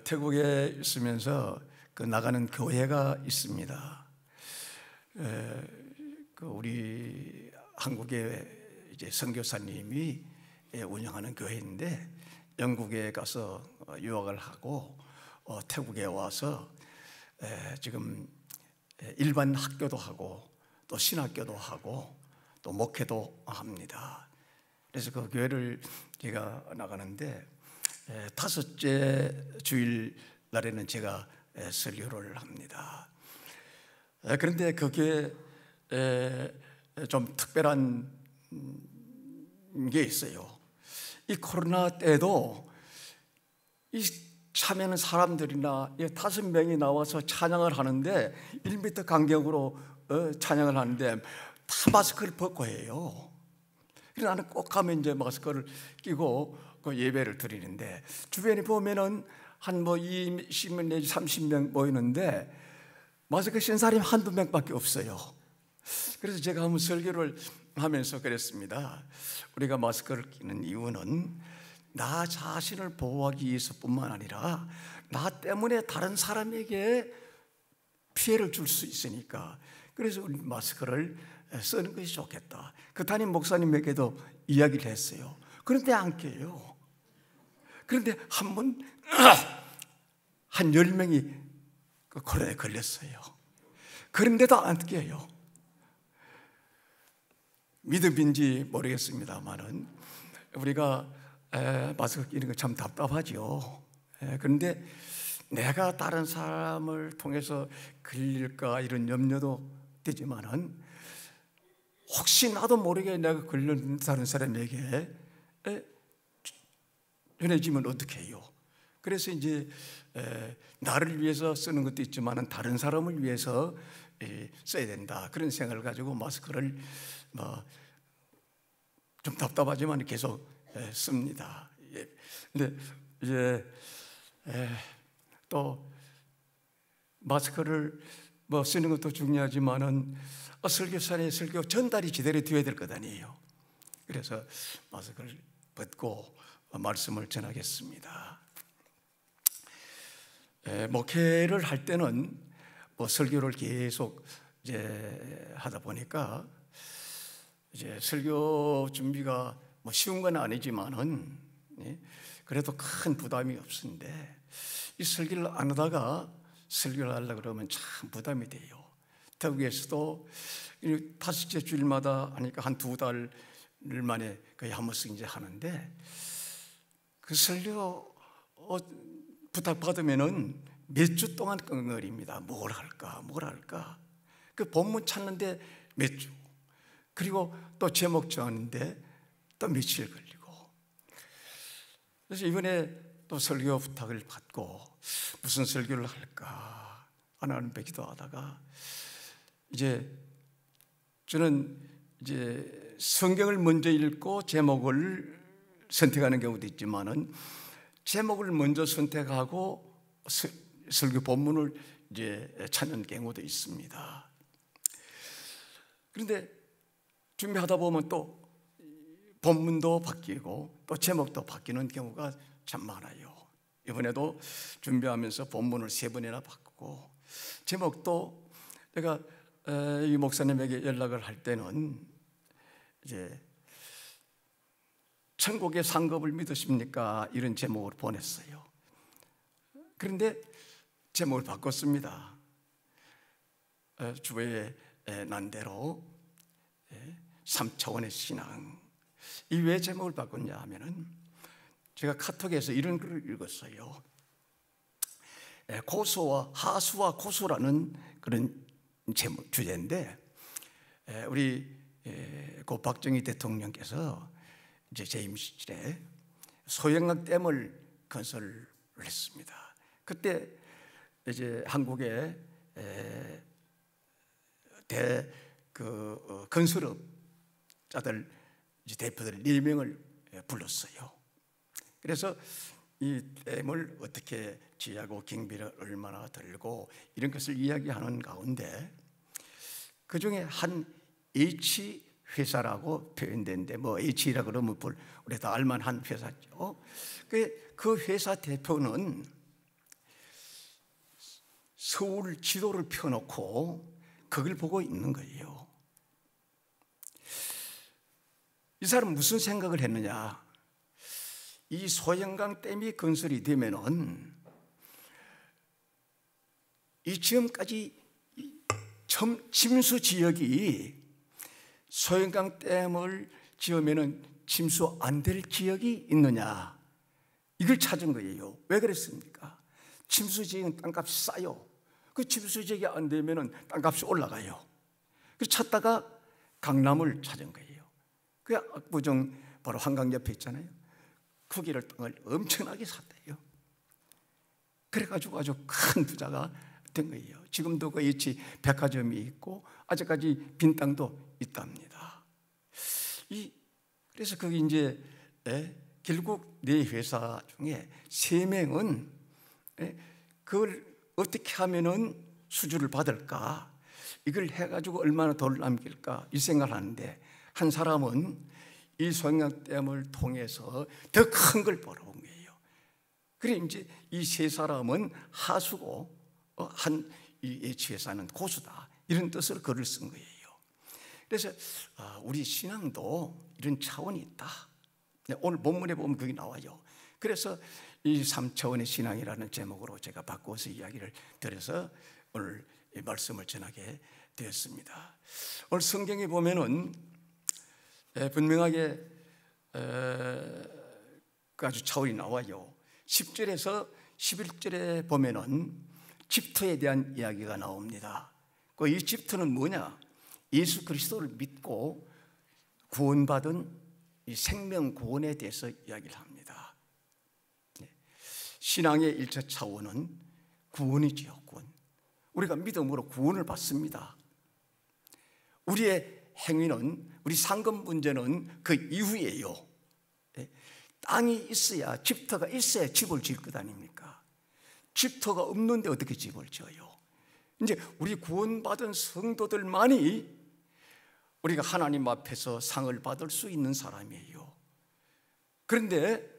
태국에 있으면서 그 나가는 교회가 있습니다. 우리 한국의 이제 선교사님이 운영하는 교회인데 영국에 가서 유학을 하고 태국에 와서 지금 일반 학교도 하고 또 신학교도 하고 또 목회도 합니다. 그래서 그 교회를 제가 나가는데 다섯째 주일 날에는 제가 설교를 합니다. 그런데 그게 좀 특별한 게 있어요. 이 코로나 때도 이 참여하는 사람들이나 5명이 나와서 찬양을 하는데 1m 간격으로 찬양을 하는데 다 마스크를 벗고 해요. 그래서 나는 꼭 가면 이제 마스크를 끼고 그 예배를 드리는데 주변에 보면은 한 20명 내지 30명 모이는데 마스크 쓴 사람이 한두 명밖에 없어요. 그래서 제가 한번 설교를 하면서 그랬습니다. 우리가 마스크를 끼는 이유는 나 자신을 보호하기 위해서뿐만 아니라 나 때문에 다른 사람에게 피해를 줄 수 있으니까 그래서 우리 마스크를 쓰는 것이 좋겠다. 그 담임 목사님에게도 이야기를 했어요. 그런데 안 껴요. 그런데 한 10명이 그 코로나에 걸렸어요. 그런데도 안 껴요. 믿음인지 모르겠습니다만은 우리가 마스크 끼는 거 참 답답하죠. 그런데 내가 다른 사람을 통해서 걸릴까 이런 염려도 되지만은 혹시 나도 모르게 내가 걸린 다른 사람에게 전해지면 어떻게 해요? 그래서 이제 나를 위해서 쓰는 것도 있지만은 다른 사람을 위해서 써야 된다 그런 생각을 가지고 마스크를 좀 답답하지만 계속 씁니다. 근데 이제 또 마스크를 쓰는 것도 중요하지만은 설교사의 설교 전달이 제대로 되어야 될 것 아니에요. 그래서 마스크를 벗고 말씀을 전하겠습니다. 목회를 할 때는 설교를 계속 이제 하다 보니까 이제 설교 준비가 쉬운 건 아니지만은 그래도 큰 부담이 없는데 이 설교를 안 하다가 설교를 하려고 그러면 참 부담이 돼요. 태국에서도 5째 주일마다 하니까 한 2달 만에 거의 한 번씩 이제 하는데 그 설교 부탁받으면은 몇 주 동안 끙끙거립니다. 뭘 할까? 그 본문 찾는데 몇 주. 그리고 또 제목 정하는데 또 며칠 걸리고. 그래서 이번에 또 설교 부탁을 받고 무슨 설교를 할까 하나님 뵙기도 하다가 이제 저는 이제 성경을 먼저 읽고 제목을 선택하는 경우도 있지만은 제목을 먼저 선택하고 설교 본문을 이제 찾는 경우도 있습니다. 그런데 준비하다 보면 또 본문도 바뀌고 또 제목도 바뀌는 경우가 참 많아요. 이번에도 준비하면서 본문을 3번이나 바꾸고 제목도 내가 이 목사님에게 연락을 할 때는 이제 천국의 상급을 믿으십니까? 이런 제목을 보냈어요. 그런데 제목을 바꿨습니다. 주의 난대로 3차원의 신앙. 이 왜 제목을 바꿨냐 하면은 제가 카톡에서 이런 글을 읽었어요. 고소와 하수와 고소라는 그런 제목 주제인데 우리 고 박정희 대통령께서 이제 재임 시절에 소영강 댐을 건설을 했습니다. 그때 이제 한국의 건설업자들 대표들 4명을 불렀어요. 그래서 이 댐을 어떻게 지하고 경비를 얼마나 들고 이런 것을 이야기하는 가운데 그 중에 한 H 회사라고 표현되는데 H라 그러면 우리 다 알만한 회사죠. 그 회사 대표는 서울 지도를 펴놓고 그걸 보고 있는 거예요. 이 사람은 무슨 생각을 했느냐? 이 소영강 댐이 건설이 되면은 이 지금까지 침수 지역이 소영강 댐을 지으면은 침수 안 될 지역이 있느냐? 이걸 찾은 거예요. 왜 그랬습니까? 침수 지역은 땅값이 싸요. 그 침수 지역이 안 되면은 땅값이 올라가요. 그래서 찾다가 강남을 찾은 거예요. 그 압구정 바로 한강 옆에 있잖아요. 거기를 땅을 엄청나게 샀대요. 그래가지고 아주 큰 부자가 된 거예요. 지금도 그 위치 백화점이 있고 아직까지 빈 땅도 있답니다. 그래서 거기 이제 결국 네 회사 중에 3명은 그걸 어떻게 하면은 수주를 받을까, 이걸 해가지고 얼마나 돈을 남길까 이 생각을 하는데, 한 사람은 이 소영강댐을 통해서 더 큰 걸 보러 온 거예요. 그래 이제 이 3사람은 하수고 이 예치회사는 고수다, 이런 뜻으로 글을 쓴 거예요. 그래서 우리 신앙도 이런 차원이 있다. 오늘 본문에 보면 그게 나와요. 그래서 이 3차원의 신앙이라는 제목으로 제가 바꿔서 이야기를 드려서 오늘 이 말씀을 전하게 되었습니다. 오늘 성경에 보면은 분명하게 아주 차원이 나와요. 10절에서 11절에 보면은 집터에 대한 이야기가 나옵니다. 그 집터는 뭐냐? 예수 그리스도를 믿고 구원받은 이 생명 구원에 대해서 이야기를 합니다. 신앙의 1차 차원은 구원이지요. 구원. 우리가 믿음으로 구원을 받습니다. 우리의 행위는, 우리 상급 문제는 그 이후예요. 땅이 있어야, 집터가 있어야 집을 지을 것 아닙니까? 집터가 없는데 어떻게 집을 지어요? 이제 우리 구원받은 성도들만이 우리가 하나님 앞에서 상을 받을 수 있는 사람이에요. 그런데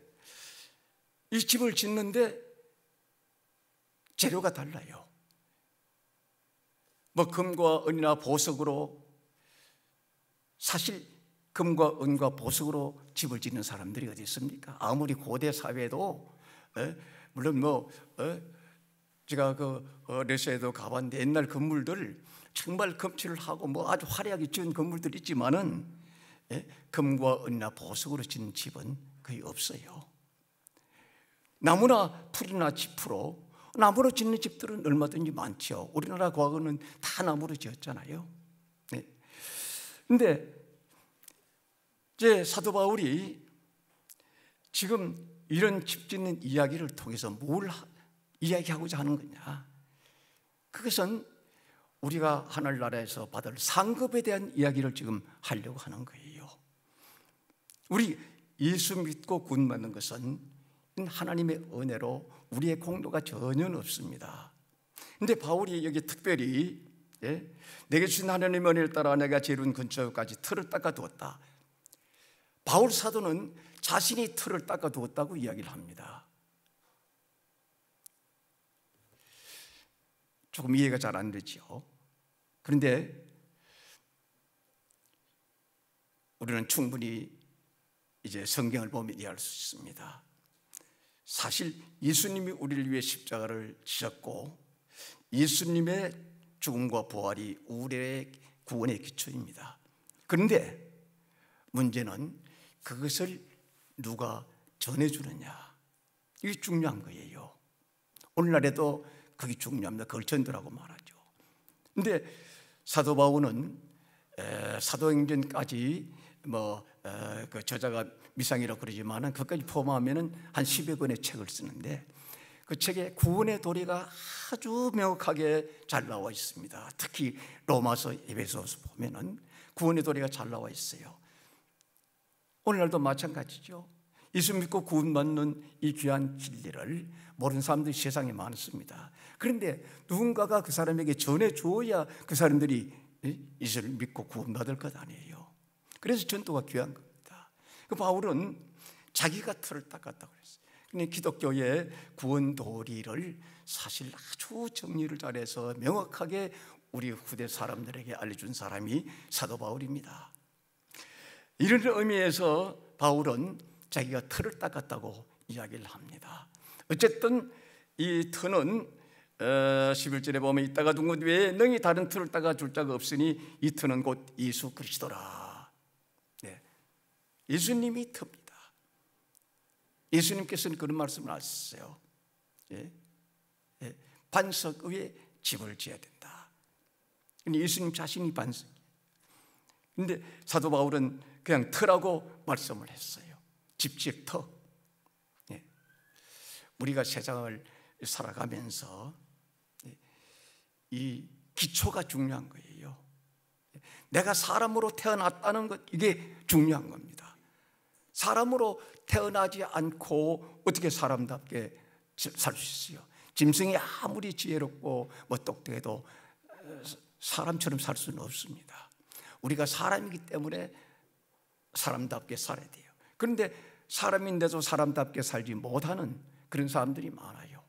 이 집을 짓는데 재료가 달라요. 뭐 금과 은이나 보석으로, 사실 금과 은과 보석으로 집을 짓는 사람들이 어디 있습니까? 아무리 고대 사회도, 물론 제가 러시아에도 가봤는데 옛날 건물들 정말 검칠을 하고 아주 화려하게 지은 건물들이 있지만은 금과 은이나 보석으로 짓는 집은 거의 없어요. 나무나 풀이나 짚으로, 나무로 짓는 집들은 얼마든지 많죠. 우리나라 과거는 다 나무로 지었잖아요. 그런데 이제 사도 바울이 지금 이런 집 짓는 이야기를 통해서 뭘 이야기하고자 하는 거냐? 그것은 우리가 하늘나라에서 받을 상급에 대한 이야기를 지금 하려고 하는 거예요. 우리 예수 믿고 구원받는 것은 하나님의 은혜로 우리의 공로가 전혀 없습니다. 그런데 바울이 여기 특별히 내게 주신 하나님의 은혜를 따라 내가 제룬 근처까지 틀을 닦아두었다. 바울 사도는 자신이 틀을 닦아두었다고 이야기를 합니다. 조금 이해가 잘 안 되죠. 그런데 우리는 충분히 이제 성경을 보면 이해할 수 있습니다. 사실 예수님이 우리를 위해 십자가를 지셨고 예수님의 죽음과 부활이 우리의 구원의 기초입니다. 그런데 문제는 그것을 누가 전해주느냐, 이게 중요한 거예요. 오늘날에도 그게 중요합니다. 그걸 전도라고 말하죠. 그런데 사도 바울은 사도행전까지 그 저자가 미상이라고 그러지만은 그것까지 포함하면은 한 10여 권의 책을 쓰는데 그 책에 구원의 도리가 아주 명확하게 잘 나와 있습니다. 특히 로마서, 에베소서 보면은 구원의 도리가 잘 나와 있어요. 오늘날도 마찬가지죠. 예수 믿고 구원받는 이 귀한 진리를 모르는 사람들이 세상에 많습니다. 그런데 누군가가 그 사람에게 전해줘야 그 사람들이 예수를 믿고 구원받을 것 아니에요. 그래서 전도가 귀한 겁니다. 그 바울은 자기가 틀을 닦았다고 그랬어요. 기독교의 구원 도리를 사실 아주 정리를 잘해서 명확하게 우리 후대 사람들에게 알려준 사람이 사도 바울입니다. 이런 의미에서 바울은 자기가 틀을 닦았다고 이야기를 합니다. 어쨌든 이 틀은 11절에 보면 이따가 둥근 외에 능히 다른 틀을 닦아 줄 자가 없으니 이 틀은 곧 예수 그리스도라. 네. 예수님이 틉니다. 예수님께서는 그런 말씀을 하셨어요. 예? 예. 반석 위에 집을 지어야 된다. 예수님 자신이 반석이에요. 그런데 사도 바울은 그냥 터라고 말씀을 했어요. 집집 터. 예. 우리가 세상을 살아가면서 이 기초가 중요한 거예요. 내가 사람으로 태어났다는 것, 이게 중요한 겁니다. 사람으로 태어나지 않고 어떻게 사람답게 살 수 있어요? 짐승이 아무리 지혜롭고 똑똑해도 사람처럼 살 수는 없습니다. 우리가 사람이기 때문에 사람답게 살아야 돼요. 그런데 사람인데도 사람답게 살지 못하는 그런 사람들이 많아요.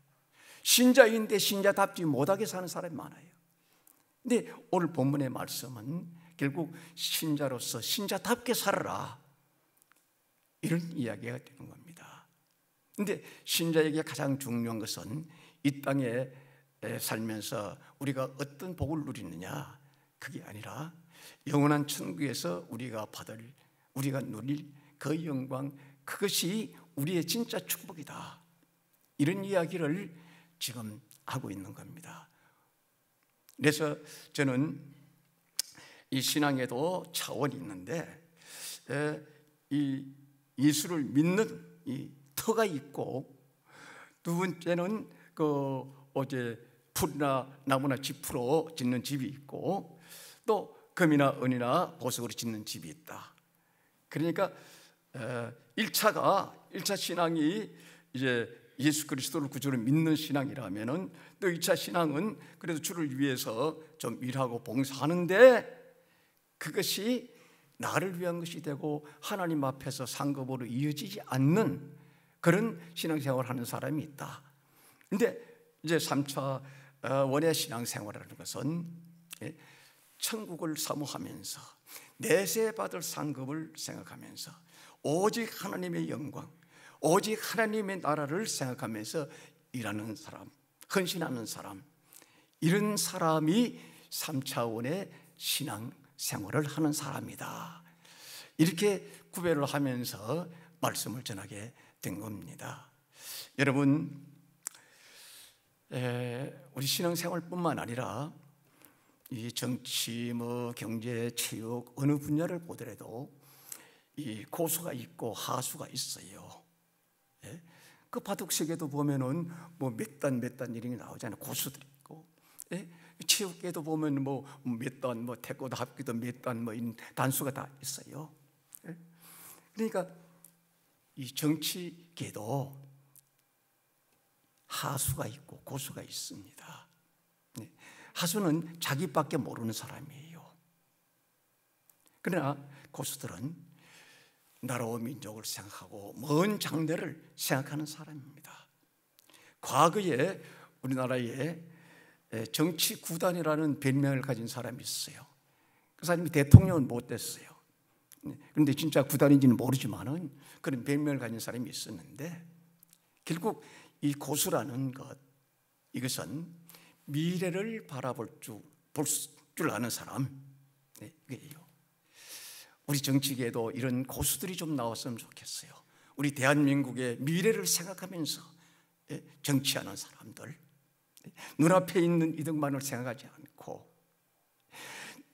신자인데 신자답지 못하게 사는 사람이 많아요. 근데 오늘 본문의 말씀은 결국 신자로서 신자답게 살아라, 이런 이야기가 되는 겁니다. 그런데 신자에게 가장 중요한 것은 이 땅에 살면서 우리가 어떤 복을 누리느냐, 그게 아니라 영원한 천국에서 우리가 누릴 그 영광, 그것이 우리의 진짜 축복이다, 이런 이야기를 지금 하고 있는 겁니다. 그래서 저는 이 신앙에도 차원이 있는데 이 예수를 믿는 이 터가 있고, 두 번째는 어제 풀이나 나무나 짚으로 짓는 집이 있고, 또 금이나 은이나 보석으로 짓는 집이 있다. 그러니까 1차 신앙이 이제 예수 그리스도를 구주로 믿는 신앙이라면은, 또 2차 신앙은 그래도 주를 위해서 좀 일하고 봉사하는데 그것이 나를 위한 것이 되고 하나님 앞에서 상급으로 이어지지 않는 그런 신앙생활을 하는 사람이 있다. 근데 이제 3차 원의 신앙생활이라는 것은 천국을 사모하면서 내세 받을 상급을 생각하면서 오직 하나님의 영광, 오직 하나님의 나라를 생각하면서 일하는 사람, 헌신하는 사람, 이런 사람이 3차원의 신앙생활을 하는 사람이다, 이렇게 구별을 하면서 말씀을 전하게 된 겁니다. 여러분, 우리 신앙생활뿐만 아니라 이 정치, 경제, 체육 어느 분야를 보더라도 이 고수가 있고 하수가 있어요. 예? 그 바둑세계도 보면은 몇 단 이런 게 나오잖아요. 고수들이 있고, 예? 체육계도 보면 몇 단, 태권도 합기도 몇 단, 이런 단수가 다 있어요. 예? 그러니까 이 정치계도 하수가 있고 고수가 있습니다. 예? 하수는 자기밖에 모르는 사람이에요. 그러나 고수들은 나라와 민족을 생각하고 먼 장래를 생각하는 사람입니다. 과거에 우리나라에 정치 구단이라는 별명을 가진 사람이 있어요. 그 사람이 대통령은 못 됐어요. 그런데 진짜 구단인지는 모르지만은 그런 별명을 가진 사람이 있었는데, 결국 이 고수라는 것, 이것은 미래를 바라볼 줄 아는 사람, 이게요. 우리 정치계에도 이런 고수들이 좀 나왔으면 좋겠어요. 우리 대한민국의 미래를 생각하면서 정치하는 사람들, 눈앞에 있는 이득만을 생각하지 않고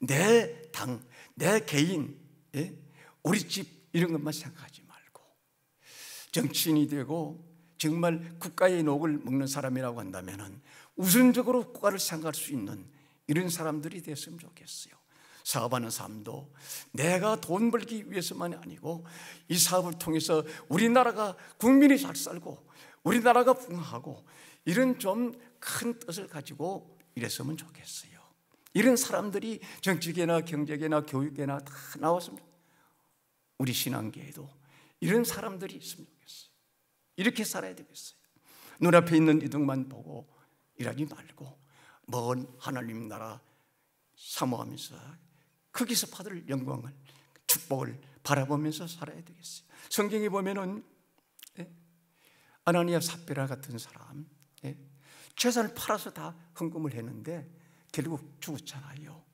내 당, 내 개인, 우리 집 이런 것만 생각하지 말고 정치인이 되고 정말 국가의 녹을 먹는 사람이라고 한다면 우선적으로 국가를 생각할 수 있는 이런 사람들이 됐으면 좋겠어요. 사업하는 사람도 내가 돈 벌기 위해서만이 아니고 이 사업을 통해서 우리나라가 국민이 잘 살고 우리나라가 풍화하고 이런 좀 큰 뜻을 가지고 이랬으면 좋겠어요. 이런 사람들이 정치계나 경제계나 교육계나 다 나왔으면, 우리 신앙계에도 이런 사람들이 있으면 좋겠어요. 이렇게 살아야 되겠어요. 눈앞에 있는 이득만 보고 일하지 말고 먼 하나님 나라 사모하면서 거기서 받을 영광을, 축복을 바라보면서 살아야 되겠어요. 성경에 보면은 아나니아 삽비라 같은 사람 재산을 팔아서 다 헌금을 했는데 결국 죽었잖아요.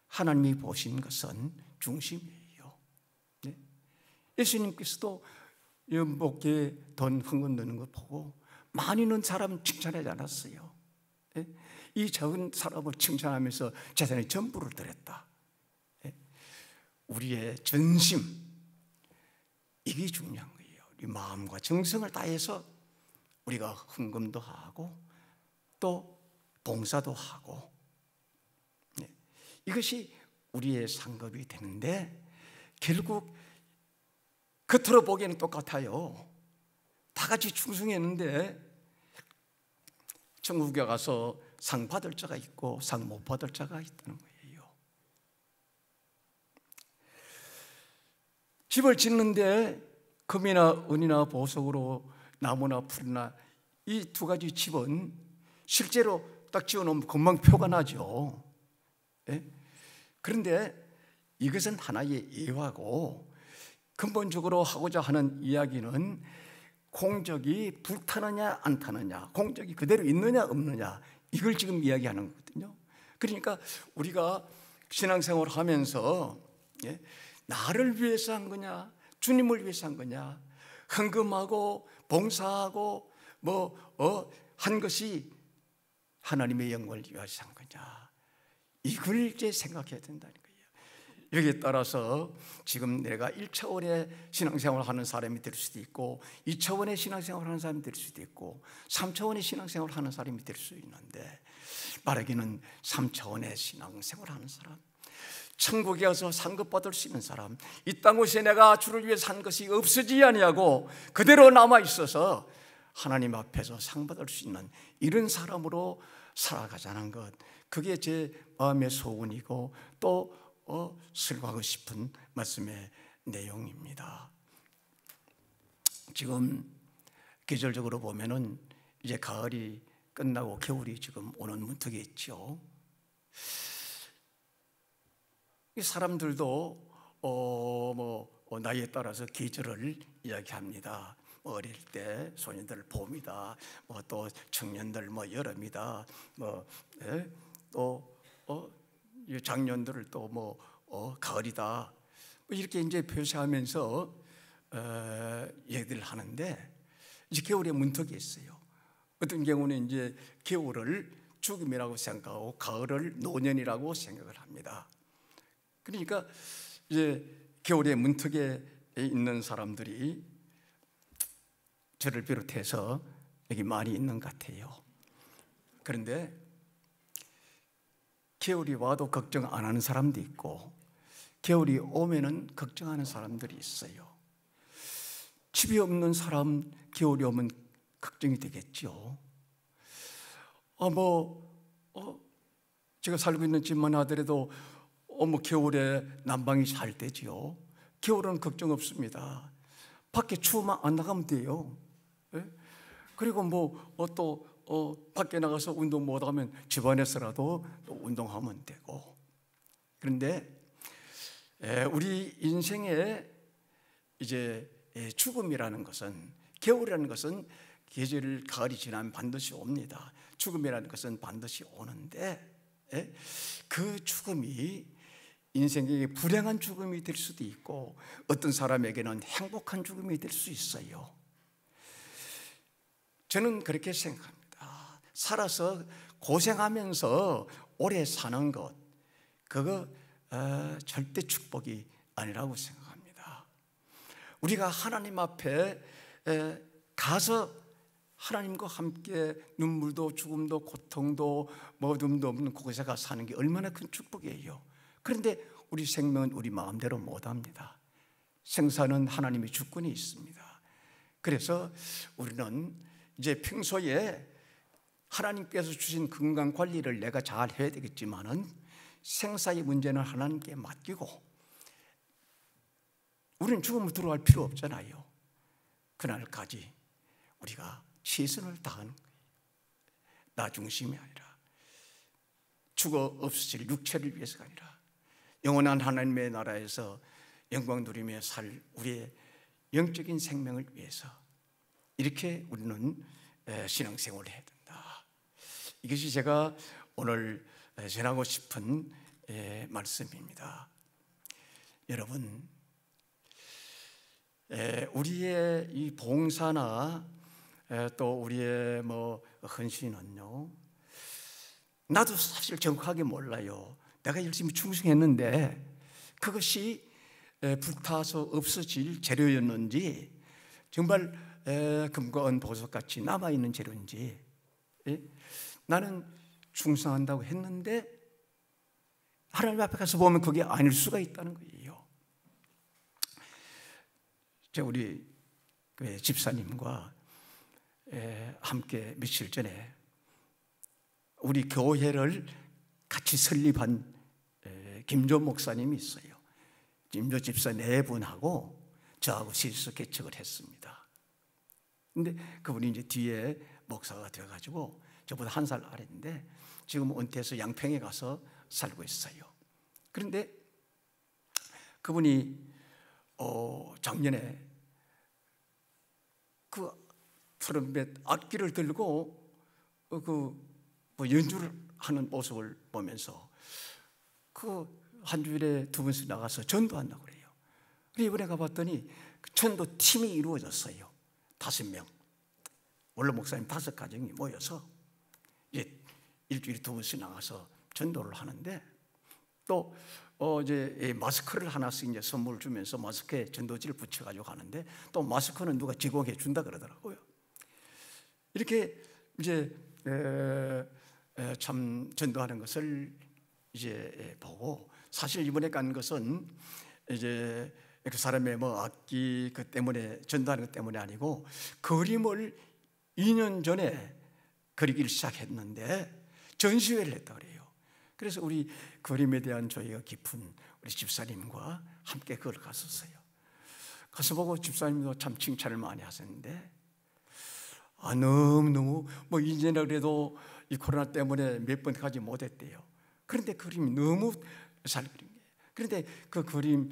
하나님이 보신 것은 중심이에요. 예수님께서도 목에 돈 헌금 넣는 거 보고 많이 넣은 사람 칭찬하지 않았어요. 이 적은 사람을 칭찬하면서 재산의 전부를 드렸다. 우리의 전심, 이게 중요한 거예요. 우리 마음과 정성을 다해서 우리가 헌금도 하고 또 봉사도 하고, 이것이 우리의 상급이 되는데 결국 겉으로 보기에는 똑같아요. 다 같이 충성했는데 천국에 가서 상 받을 자가 있고 상 못 받을 자가 있다는 거예요. 집을 짓는데 금이나 은이나 보석으로 나무나 풀이나 이 두 가지 집은 실제로 딱 지어놓으면 금방 표가 나죠. 그런데 이것은 하나의 예화고 근본적으로 하고자 하는 이야기는 공적이 불타느냐 안 타느냐, 공적이 그대로 있느냐 없느냐, 이걸 지금 이야기하는 거거든요. 그러니까 우리가 신앙생활을 하면서 나를 위해서 한 거냐, 주님을 위해서 한 거냐, 헌금하고 봉사하고 한 것이 하나님의 영광을 위해서 한 거냐, 이걸 이제 생각해야 된다는 거예요. 여기에 따라서 지금 내가 1차원의 신앙생활을 하는 사람이 될 수도 있고 2차원의 신앙생활을 하는 사람이 될 수도 있고 3차원의 신앙생활을 하는 사람이 될 수 있는데, 말하기는 3차원의 신앙생활을 하는 사람, 천국에 가서 상급받을 수 있는 사람, 이 땅곳에 내가 주를 위해 산 것이 없어지지 아니하고 그대로 남아있어서 하나님 앞에서 상 받을 수 있는 이런 사람으로 살아가자는 것, 그게 제 마음의 소원이고 또 설교하고 싶은 말씀의 내용입니다. 지금 계절적으로 보면은 이제 가을이 끝나고 겨울이 지금 오는 문턱에 있죠. 이 사람들도 나이에 따라서 계절을 이야기합니다. 어릴 때 소년들 봄이다, 또 청년들 여름이다, 또 장년들을 또 가을이다, 이렇게 이제 표시하면서 얘기를 하는데, 이제 겨울에 문턱이 있어요. 어떤 경우는 이제 겨울을 죽음이라고 생각하고 가을을 노년이라고 생각을 합니다. 그러니까 이제 겨울의 문턱에 있는 사람들이 저를 비롯해서 여기 많이 있는 것 같아요. 그런데 겨울이 와도 걱정 안 하는 사람도 있고 겨울이 오면은 걱정하는 사람들이 있어요. 집이 없는 사람 겨울이 오면 걱정이 되겠죠. 제가 살고 있는 집만 하더라도 겨울에 난방이 잘 되지요. 겨울은 걱정 없습니다. 밖에 추우면 안 나가면 돼요. 그리고 또 밖에 나가서 운동 못하면 집안에서라도 운동하면 되고. 그런데 우리 인생에 이제 죽음이라는 것은, 겨울이라는 것은 계절 가을이 지나면 반드시 옵니다. 죽음이라는 것은 반드시 오는데 그 죽음이 인생에게 불행한 죽음이 될 수도 있고 어떤 사람에게는 행복한 죽음이 될 수 있어요. 저는 그렇게 생각합니다. 살아서 고생하면서 오래 사는 것, 그거 절대 축복이 아니라고 생각합니다. 우리가 하나님 앞에 가서 하나님과 함께 눈물도 죽음도 고통도 어둠도 없는 곳에 가서 사는 게 얼마나 큰 축복이에요. 그런데 우리 생명은 우리 마음대로 못합니다. 생사는 하나님의 주권이 있습니다. 그래서 우리는 이제 평소에 하나님께서 주신 건강 관리를 내가 잘 해야 되겠지만은 생사의 문제는 하나님께 맡기고, 우리는 죽음을 두려워할 필요 없잖아요. 그날까지 우리가 최선을 다하는 거예요. 나 중심이 아니라, 죽어 없어질 육체를 위해서가 아니라 영원한 하나님의 나라에서 영광 누리며 살 우리의 영적인 생명을 위해서, 이렇게 우리는 신앙생활을 해야 된다. 이것이 제가 오늘 전하고 싶은 말씀입니다. 여러분, 우리의 이 봉사나 또 우리의 헌신은요, 나도 사실 정확하게 몰라요. 내가 열심히 충성했는데 그것이 불타서 없어질 재료였는지, 정말 금과 은 보석같이 남아있는 재료인지, 나는 충성한다고 했는데 하나님 앞에 가서 보면 그게 아닐 수가 있다는 거예요. 우리 집사님과 함께 며칠 전에 우리 교회를 같이 설립한 김조 목사님이 있어요. 김조 집사 네 분하고 저하고 셋이서 개척을 했습니다. 근데 그분이 이제 뒤에 목사가 되어가지고 저보다 한 살 아래인데 지금 은퇴해서 양평에 가서 살고 있어요. 그런데 그분이 작년에 그 트럼펫 악기를 들고 연주를 하는 모습을 보면서 한 주일에 2번씩 나가서 전도한다고 그래요. 이번에 가봤더니 전도 팀이 이루어졌어요. 5명. 원로 목사님 5가정이 모여서 이제 일주일에 2번씩 나가서 전도를 하는데, 또 이제 마스크를 하나씩 이제 선물을 주면서 마스크에 전도지를 붙여가지고 가는데, 또 마스크는 누가 제공해 준다 그러더라고요. 이렇게 이제 참 전도하는 것을 이제 보고, 사실 이번에 간 것은 이제 그 사람의 악기 그 때문에 전도하는 것 때문에 아니고, 그림을 2년 전에 그리기를 시작했는데 전시회를 했다 그래요. 그래서 우리 그림에 대한 저희가 깊은 우리 집사님과 함께 그걸 갔었어요. 가서 보고 집사님도 참 칭찬을 많이 하셨는데, 너무너무 이제나 그래도 이 코로나 때문에 몇 번 가지 못했대요. 그런데 그림이 너무 잘 그린 거예요. 그런데 그 그림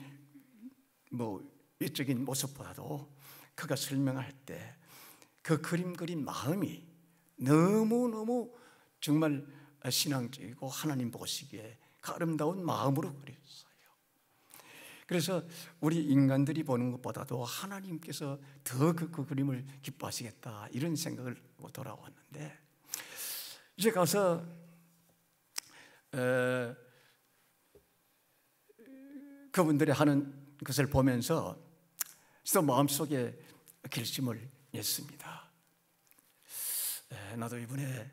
외적인 모습보다도 그가 설명할 때 그 그림 그린 마음이 너무너무 정말 신앙적이고 하나님 보시기에 그 아름다운 마음으로 그렸어요. 그래서 우리 인간들이 보는 것보다도 하나님께서 더 그 그림을 기뻐하시겠다, 이런 생각을 하고 돌아왔는데, 이제 가서 그분들이 하는 것을 보면서 또 마음속에 결심을 냈습니다. 나도 이번에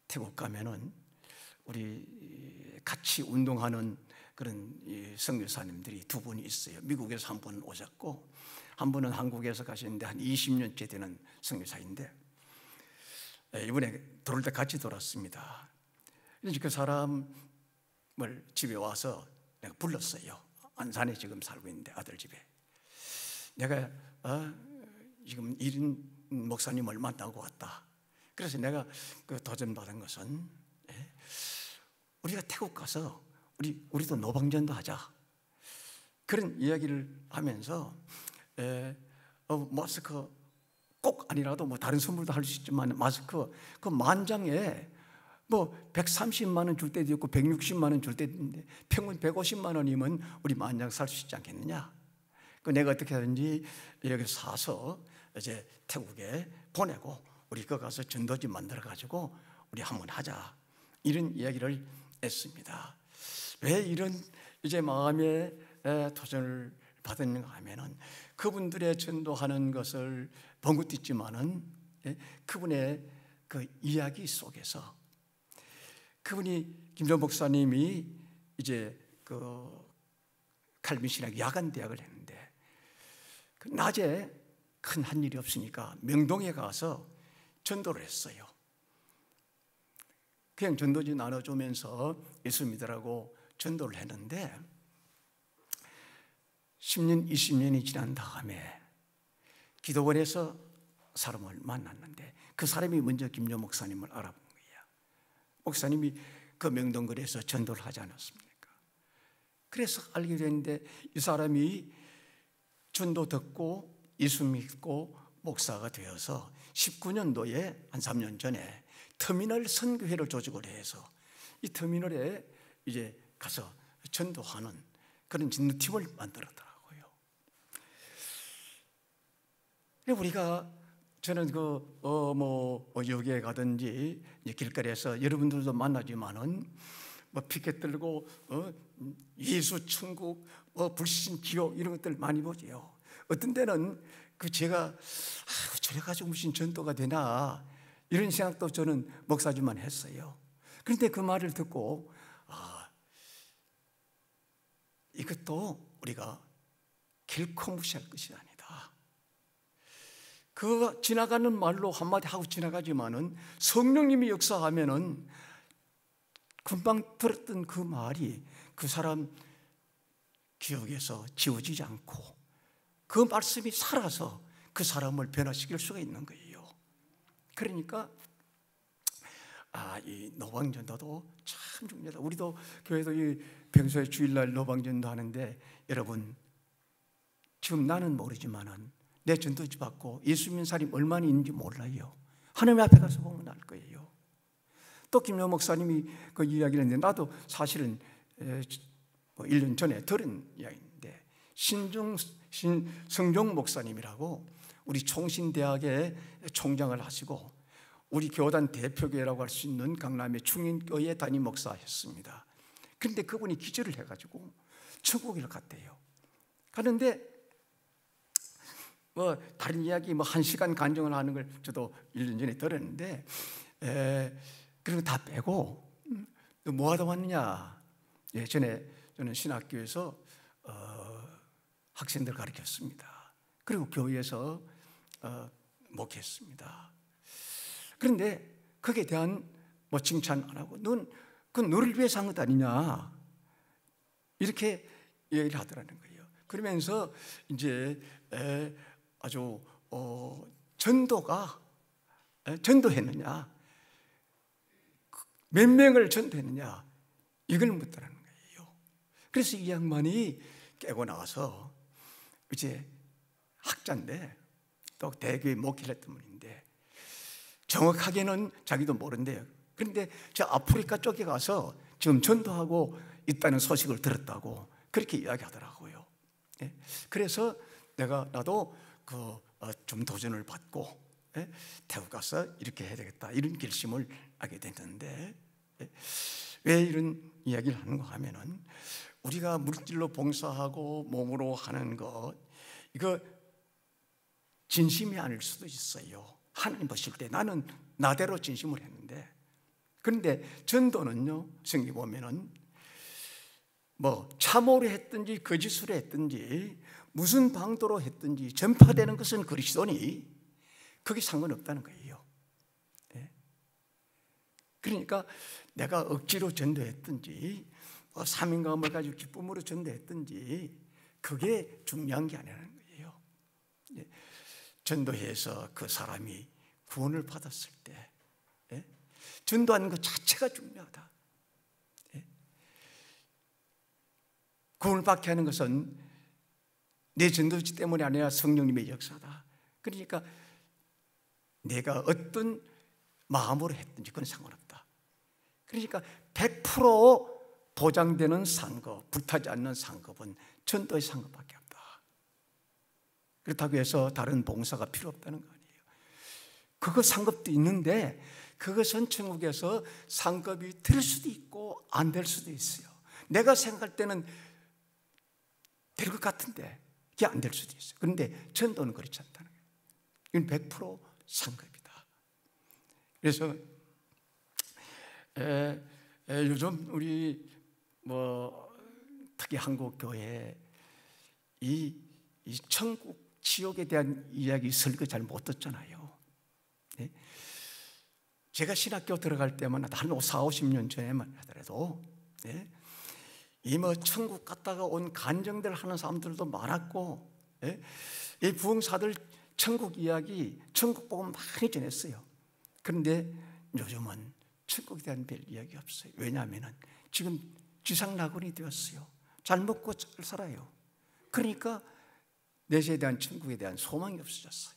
태국 가면은 우리 같이 운동하는 그런 선교사님들이 2분이 있어요. 미국에서 한 분은 오셨고, 한 분은 한국에서 가시는데 한 20년째 되는 선교사인데, 이번에 돌을 때 같이 돌았습니다. 그 사람을 집에 와서 내가 불렀어요. 안산에 지금 살고 있는데 아들 집에. 내가 지금 1인 목사님을 만나고 왔다. 그래서 내가 그 도전받은 것은, 우리가 태국 가서 우리도 노방전도 하자, 그런 이야기를 하면서 마스크 꼭 아니라도 다른 선물도 할 수 있지만, 마스크 그 만장에 130만 원 줄 때도 있고 160만 원 줄 때도 있는데 평균 150만 원이면 우리 만장 살 수 있지 않겠느냐. 내가 어떻게 하든지 여기 사서 이제 태국에 보내고 우리 거 가서 전도지 만들어 가지고 우리 한번 하자, 이런 이야기를 했습니다. 왜 이런 이제 마음에 도전을 받았는가 하면은, 그분들의 전도하는 것을 본 것도 있지만은 그분의 그 이야기 속에서, 그분이 김조 목사님이 이제 그 칼빈 신학 야간 대학을 했는데, 그 낮에 큰 한 일이 없으니까 명동에 가서 전도를 했어요. 그냥 전도지 나눠주면서 예수 믿으라고 전도를 했는데, 10년, 20년이 지난 다음에 기도원에서 사람을 만났는데 그 사람이 먼저 김여 목사님을 알아본 거예요. 목사님이 그 명동거리에서 전도를 하지 않았습니까? 그래서 알게 됐는데 이 사람이 전도 듣고 예수 믿고 목사가 되어서 19년도에 한 3년 전에 터미널 선교회를 조직을 해서 이 터미널에 이제 가서 전도하는 그런 진도팀을 만들었더라고요. 우리가 저는 여기에 가든지 길거리에서 여러분들도 만나지만은 피켓 들고 예수, 천국, 불신, 지옥 이런 것들 많이 보지요. 어떤 때는 제가 저래 가지고 무슨 전도가 되나 이런 생각도 저는 목사지만 했어요. 그런데 그 말을 듣고 이것도 우리가 결코 무시할 것이 아니다. 그 지나가는 말로 한마디 하고 지나가지만은 성령님이 역사하면은 금방 들었던 그 말이 그 사람 기억에서 지워지지 않고 그 말씀이 살아서 그 사람을 변화시킬 수가 있는 거예요. 그러니까 이 노방전도도 참 중요하다. 우리도 교회도 평소에 주일날 노방전도 하는데 여러분 지금 나는 모르지만은 내 전도지 받고 예수 믿는 사람이 얼마나 있는지 몰라요. 하나님 앞에 가서 보면 알 거예요. 또 김여 목사님이 그 이야기를 했는데 나도 사실은 1년 전에 들은 이야기인데 성종 목사님이라고 우리 총신대학의 총장을 하시고 우리 교단 대표교회라고 할 수 있는 강남의 충인교회 담임 목사였습니다. 그런데 그분이 기절을 해가지고 천국을 갔대요. 가는데 다른 이야기 1시간 간증을 하는 걸 저도 1년 전에 들었는데 그리고 다 빼고 뭐 하다 왔느냐. 예전에 저는 신학교에서 학생들 가르쳤습니다. 그리고 교회에서 목회했습니다. 그런데 거기에 대한 칭찬 안 하고 그건 너를 위해서 한 것 아니냐 이렇게 얘기를 하더라는 거예요. 그러면서 이제 아주 전도했느냐 몇 명을 전도했느냐 이걸 묻더라는 거예요. 그래서 이 양반이 깨고 나와서 이제 학자인데 또 대교회 목회를 했던 분인데 정확하게는 자기도 모른대요. 그런데 저 아프리카 쪽에 가서 지금 전도하고 있다는 소식을 들었다고 그렇게 이야기하더라고요. 그래서 나도 좀 도전을 받고 태국 가서 이렇게 해야 되겠다 이런 결심을 하게 됐는데 왜 이런 이야기를 하는가 하면은 우리가 물질로 봉사하고 몸으로 하는 것 이거 진심이 아닐 수도 있어요. 하나님 보실 때 나는 나대로 진심을 했는데 그런데 전도는요 성경 보면은 참으로 했든지 거짓으로 했든지 무슨 방도로 했든지 전파되는 것은 그리스도니 그게 상관없다는 거예요. 그러니까 내가 억지로 전도했든지 사명감을 가지고 기쁨으로 전도했든지 그게 중요한 게 아니라는 거예요. 전도해서 그 사람이 구원을 받았을 때 전도하는 것 자체가 중요하다. 구원을 받게 하는 것은 내 전도지 때문이 아니라 성령님의 역사다. 그러니까 내가 어떤 마음으로 했든지 그건 상관없다. 그러니까 100% 보장되는 상급, 불타지 않는 상급은 전도의 상급밖에 없다. 그렇다고 해서 다른 봉사가 필요 없다는 거 아니에요. 그거 상급도 있는데 그것은 천국에서 상급이 될 수도 있고 안 될 수도 있어요. 내가 생각할 때는 될 것 같은데 그게 안 될 수도 있어요. 그런데 전도는 그렇지 않다는 거예요. 이건 100% 상급이다. 그래서 요즘 우리 특히 한국 교회 이 천국 지옥에 대한 이야기 설교 잘 못 듣잖아요. 제가 신학교 들어갈 때만 한 40-50년 전에만 하더라도 이 천국 갔다가 온 간증들 하는 사람들도 많았고 이 부흥사들 천국 이야기, 천국 복음 많이 전했어요. 그런데 요즘은 천국에 대한 별 이야기 없어요. 왜냐하면 지금 지상낙원이 되었어요. 잘 먹고 잘 살아요. 그러니까 내세에 대한 천국에 대한 소망이 없어졌어요.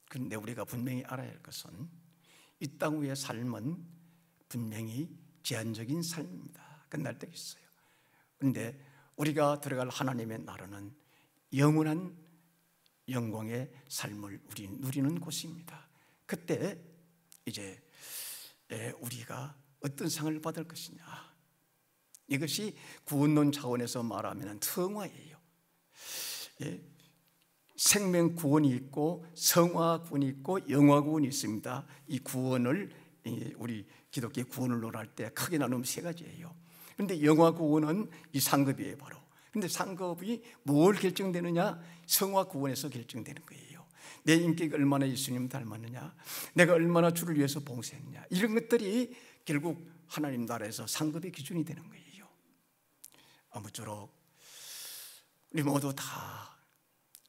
그런데 우리가 분명히 알아야 할 것은 이 땅 위의 삶은 분명히 제한적인 삶입니다. 끝날 때 있어요. 그런데 우리가 들어갈 하나님의 나라는 영원한 영광의 삶을 우리 누리는 곳입니다. 그때 이제 우리가 어떤 상을 받을 것이냐, 이것이 구원론 차원에서 말하면 성화예요. 생명 구원이 있고 성화 구원이 있고 영화 구원이 있습니다. 이 구원을 우리 기독교 구원을 논할 때 크게 나누면 세 가지예요. 그런데 영화 구원은 이 상급이에요, 바로. 그런데 상급이 뭘 결정되느냐? 성화 구원에서 결정되는 거예요. 내 인격이 얼마나 예수님 닮았느냐, 내가 얼마나 주를 위해서 봉사했느냐, 이런 것들이 결국 하나님 나라에서 상급의 기준이 되는 거예요. 아무쪼록 우리 모두 다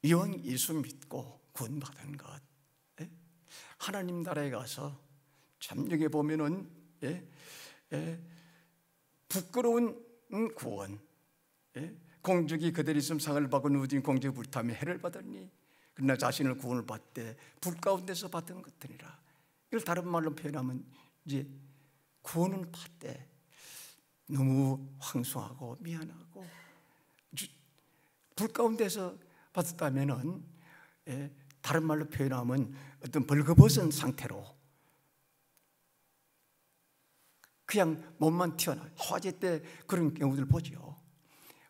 이왕 예수 믿고 구원받은 것, 하나님 나라에 가서 참 여기 보면은 부끄러운 구원, 공적이 그들이 있음 상을 받고 누진 공적이 불타며 해를 받았니? 그러나 자신을 구원을 받되 불 가운데서 받은 것들이라. 이걸 다른 말로 표현하면 이제 구원을 받되 너무 황송하고 미안하고 불 가운데서 받았다면은 다른 말로 표현하면 어떤 벌거벗은 상태로 그냥 몸만 튀어나와. 화재 때 그런 경우들 보죠.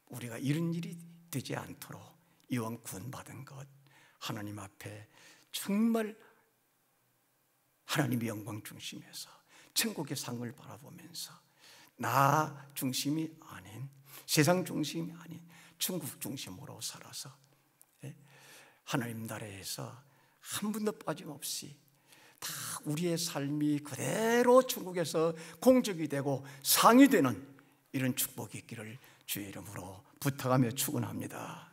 우리가 이런 일이 되지 않도록 이왕 구원받은 것, 하나님 앞에 정말 하나님의 영광 중심에서 천국의 상을 바라보면서 나 중심이 아닌, 세상 중심이 아닌 천국 중심으로 살아서 하나님 나라에서 한 분도 빠짐없이 다 우리의 삶이 그대로 천국에서 공적이 되고 상이 되는 이런 축복이 있기를 주의 이름으로 부탁하며 축원합니다.